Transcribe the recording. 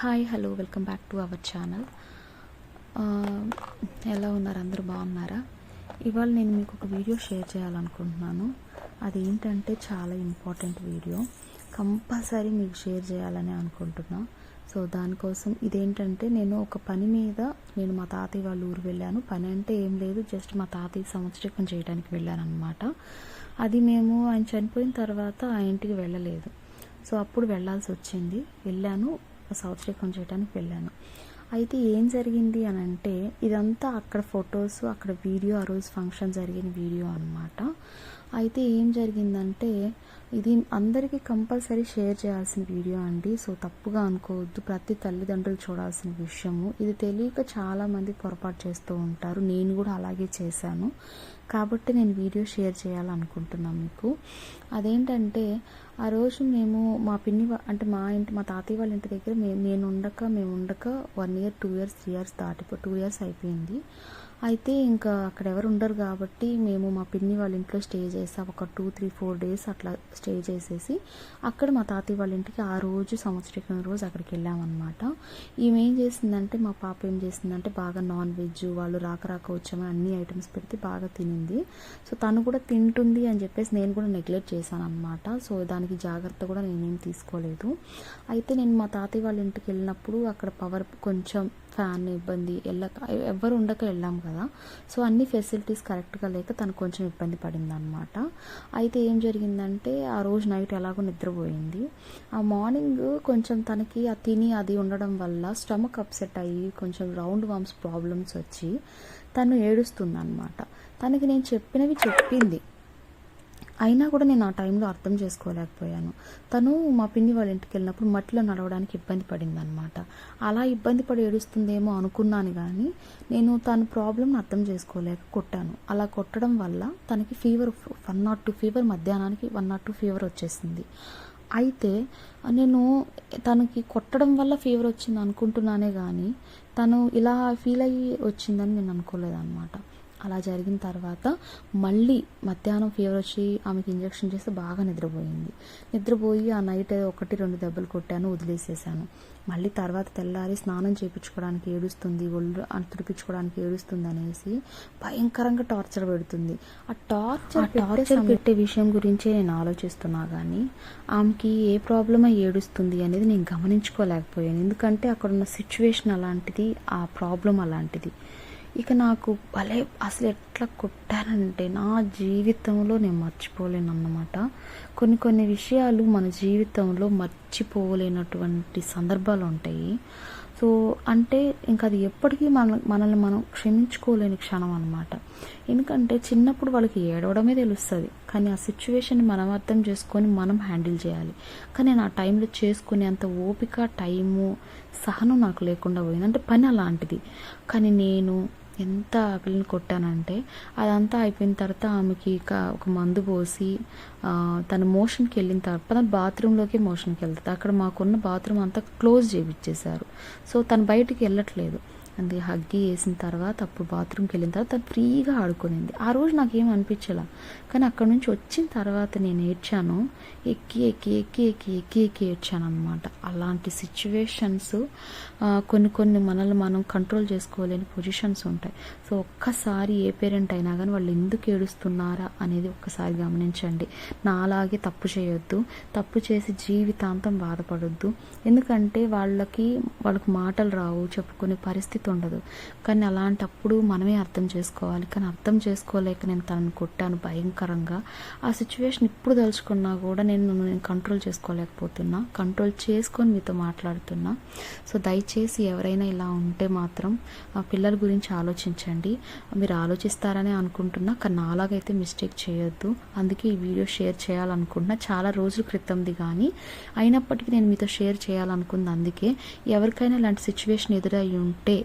Hi hello welcome back to our channel. ఎలా ఉన్నారు? అందరూ బాగున్నారా? ఇవాళ నేను మీకు ఒక వీడియో షేర్ చేయాలనుకుంటున్నాను. అదేంటంటే చాలా ఇంపార్టెంట్ వీడియో, కంపల్సరీ మీకు షేర్ చేయాలని అనుకుంటున్నా. సో దానికోసం ఇదేంటంటే నేను ఒక పని మీద మా తాతయ్య వాళ్ళ ఊరు వెళ్ళాను. పని అంటే ఏం లేదు, జస్ట్ మా తాతయ్య సంవత్సరీకం చేయడానికి వెళ్ళాను అనమాట. అది మేము ఆయన చనిపోయిన తర్వాత ఆ ఇంటికి వెళ్ళలేదు. సో అప్పుడు వెళ్ళాల్సి వచ్చింది. వెళ్ళాను, సంవత్సరీకం చేయడానికి వెళ్ళాను. అయితే ఏం జరిగింది అని అంటే, ఇదంతా అక్కడ ఫొటోస్, అక్కడ వీడియో, ఆ రోజు ఫంక్షన్ జరిగిన వీడియో అనమాట. అయితే ఏం జరిగిందంటే, ఇది అందరికీ కంపల్సరీ షేర్ చేయాల్సిన వీడియో అండి. సో తప్పుగా అనుకోవద్దు, ప్రతి తల్లిదండ్రులు చూడాల్సిన విషయము. ఇది తెలియక చాలామంది పొరపాటు చేస్తూ ఉంటారు. నేను కూడా అలాగే చేశాను, కాబట్టి నేను వీడియో షేర్ చేయాలనుకుంటున్నాను మీకు. అదేంటంటే, ఆ రోజు మేము మా పిన్ని అంటే మా తాతయ్య వాళ్ళ ఇంటి దగ్గర మేము ఉండక 1 year 2 years 3 years 2 years అయిపోయింది. అయితే ఇంకా అక్కడ ఎవరు ఉండరు కాబట్టి మేము మా పిన్ని వాళ్ళ ఇంట్లో స్టే చేసాం. ఒక 2-3-4 days అట్లా స్టే చేసేసి అక్కడ మా తాతయ్య వాళ్ళ ఇంటికి ఆ రోజు సంవత్సరీకం రోజు అక్కడికి వెళ్ళామన్నమాట. ఈమె ఏం చేసిందంటే, మా పాప ఏం చేసిందంటే, బాగా నాన్ వెజ్ వాళ్ళు రాక వచ్చామని అన్ని ఐటమ్స్ పెడితే బాగా తినింది. సో తను కూడా తింటుంది అని చెప్పేసి నేను కూడా నెగ్లెక్ట్ చేశాను అనమాట. సో దానికి జాగ్రత్త కూడా నేనేం తీసుకోలేదు. అయితే నేను మా తాతయ్య వాళ్ళ ఇంటికి వెళ్ళినప్పుడు అక్కడ పవర్ కొంచెం ఫ్యాన్ ఇబ్బంది, ఎవ్వరు ఉండక వెళ్ళాం కదా. సో అన్ని ఫెసిలిటీస్ కరెక్ట్గా లేక తను కొంచెం ఇబ్బంది పడింది అనమాట. అయితే ఏం జరిగిందంటే, ఆ రోజు నైట్ ఎలాగో నిద్రపోయింది. ఆ మార్నింగ్ కొంచెం తనకి ఆ తిని అది ఉండడం వల్ల స్టమక్ అప్సెట్ అయ్యి కొంచెం రౌండ్ వామ్స్ ప్రాబ్లమ్స్ వచ్చి తను ఏడుస్తుంది అనమాట. తనకి నేను చెప్పినవి చెప్పింది, అయినా కూడా నేను ఆ టైంలో అర్థం చేసుకోలేకపోయాను. తను మా పిన్ని వాళ్ళ ఇంటికి వెళ్ళినప్పుడు మట్టిలో నడవడానికి ఇబ్బంది పడింది అనమాట. అలా ఇబ్బంది పడి ఏడుస్తుందేమో అనుకున్నాను, కానీ నేను తన ప్రాబ్లమ్ని అర్థం చేసుకోలేక కొట్టాను. అలా కొట్టడం వల్ల తనకి ఫీవర్ 102 ఫీవర్, మధ్యాహ్నానికి 102 ఫీవర్ వచ్చేసింది. అయితే నేను తనకి కొట్టడం వల్ల ఫీవర్ వచ్చింది అనుకుంటున్నానే కానీ తను ఇలా ఫీల్ అయ్యి వచ్చిందని నేను అనుకోలేదన్నమాట. అలా జరిగిన తర్వాత మళ్ళీ మధ్యాహ్నం ఫీవర్ వచ్చి ఆమెకి ఇంజెక్షన్ చేస్తే బాగా నిద్రపోయి ఆ నైట్ 1-2 దెబ్బలు కొట్టాను, వదిలేసేసాను. మళ్ళీ తర్వాత తెల్లారి స్నానం చేయించుకోవడానికి ఏడుస్తుంది, ఒళ్ళు తుడిపించుకోవడానికి ఏడుస్తుంది అనేసి భయంకరంగా టార్చర్ పెడుతుంది. ఆ టార్చర్ పెట్టే విషయం గురించే నేను ఆలోచిస్తున్నా, కానీ ఆమెకి ఏ ప్రాబ్లమ్ ఏడుస్తుంది అనేది నేను గమనించుకోలేకపోయాను. ఎందుకంటే అక్కడ ఉన్న సిచ్యువేషన్ అలాంటిది, ఆ ప్రాబ్లం అలాంటిది. ఇక నాకు అసలు ఎట్లా కొట్టానంటే, నా జీవితంలో నేను మర్చిపోలేను అన్నమాట. కొన్ని విషయాలు మన జీవితంలో మర్చిపోలేనటువంటి సందర్భాలు ఉంటాయి. సో అంటే ఇంకా అది ఎప్పటికీ మనల్ని మనం క్షమించుకోలేని క్షణం అనమాట. ఎందుకంటే చిన్నప్పుడు వాళ్ళకి ఏడవడమే తెలుస్తుంది, కానీ ఆ సిచ్యువేషన్ మనం అర్థం చేసుకొని మనం హ్యాండిల్ చేయాలి. కానీ నేను ఆ టైంలో చేసుకునే అంత ఓపిక, టైము, సహనం నాకు లేకుండా పోయింది. అంటే పని అలాంటిది. కానీ నేను ఎంత పిల్లని కొట్టానంటే, అదంతా అయిపోయిన తర్వాత ఆమెకి ఒక మందు పోసి తన మోషన్కి వెళ్ళిన తర్వాత బాత్రూంలోకి మోషన్కి వెళ్తుంది. అక్కడ మాకున్న బాత్రూమ్ అంతా క్లోజ్ చేయించేశారు. సో తను బయటికి వెళ్ళట్లేదు. అందుకే హగ్గి వేసిన తర్వాత అప్పుడు బాత్రూమ్కి వెళ్ళిన తర్వాత తను ఫ్రీగా ఆడుకునింది. ఆ రోజు నాకేం అనిపించలే, కానీ అక్కడ నుంచి వచ్చిన తర్వాత నేను ఏడ్చాను. ఎక్కి ఏడ్చాను అనమాట. అలాంటి సిచ్యువేషన్స్ కొన్ని మనల్ని మనం కంట్రోల్ చేసుకోలేని పొజిషన్స్ ఉంటాయి. సో ఒక్కసారి ఏ పేరెంట్ అయినా కానీ వాళ్ళు ఎందుకు ఏడుస్తున్నారా అనేది ఒక్కసారి గమనించండి. నాలాగే తప్పు చేయొద్దు, తప్పు చేసి జీవితాంతం బాధపడొద్దు. ఎందుకంటే వాళ్ళకి మాటలు రావు, చెప్పుకునే పరిస్థితి ఉండదు. కానీ అలాంటప్పుడు మనమే అర్థం చేసుకోవాలి. కానీ అర్థం చేసుకోలేక నేను తనను కొట్టాను భయంకరంగా. ఆ సిచ్యువేషన్ ఇప్పుడు తలుచుకున్నా కూడా నేను కంట్రోల్ చేసుకోలేకపోతున్నా. కంట్రోల్ చేసుకొని మీతో మాట్లాడుతున్నా. సో దయచేసి ఎవరైనా ఇలా ఉంటే మాత్రం ఆ పిల్లల గురించి ఆలోచించండి. మీరు ఆలోచిస్తారని అనుకుంటున్నా, కానీ నాలాగైతే మిస్టేక్ చేయొద్దు. అందుకే ఈ వీడియో షేర్ చేయాలనుకుంటున్నా. చాలా రోజుల క్రితంది, కానీ అయినప్పటికీ నేను మీతో షేర్ చేయాలనుకుంది. అందుకే ఎవరికైనా ఇలాంటి సిచ్యువేషన్ ఎదురై ఉంటే